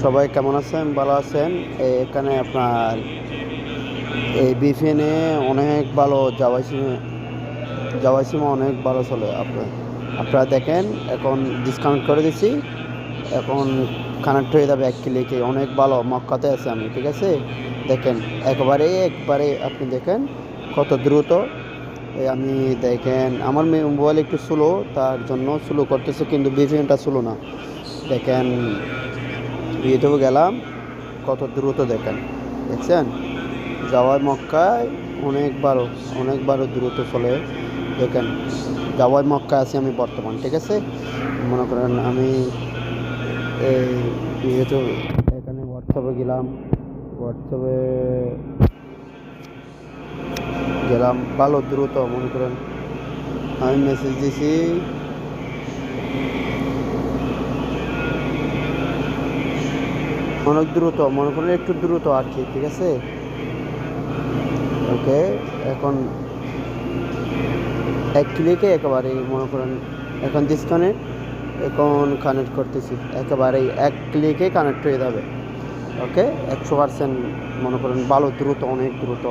সবাই কেমন আছেন? ভালো আছেন? এখানে আপনার এই বিপিএনে অনেক ভালো জাভা সিমে অনেক ভালো চলে। আপনারা দেখেন, এখন ডিসকানেক্ট করে দিছি। এখন কানেক্ট হয়ে যাবে 1 ক্লিকে। অনেক ভালো মক্কাতে আছে আমি, ঠিক আছে? দেখেন, একবারে আপনি দেখেন কত দ্রুত। আমি দেখেন আমার মোবাইল একটু স্লো, তার জন্য স্লো করতেছে, কিন্তু বিপিএনটা স্লো না। দেখেন, ইউটিউবে গেলাম, কত দ্রুত দেখছেন? যাওয়ার মক্কায় অনেক বারো দ্রুত চলে। দেখেন, যাওয়ার মক্কায় আছি আমি বর্তমান, ঠিক আছে? মনে করেন আমি এই ইউটিউব এখানে হোয়াটসঅ্যাপে গেলাম ভালো দ্রুত। মনে করেন আমি মেসেজ দিছি, অনেক দ্রুত, মনে করেন একটু দ্রুত আর কি, ঠিক আছে? ওকে, এখন 1 ক্লিকে একেবারে মনে করেন এখন ডিসকানেক্ট, এখন কানেক্ট করতেছি, একেবারেই 1 ক্লিকে কানেক্ট হয়ে যাবে। ওকে, 100% মনে করেন ভালো দ্রুত, অনেক দ্রুত।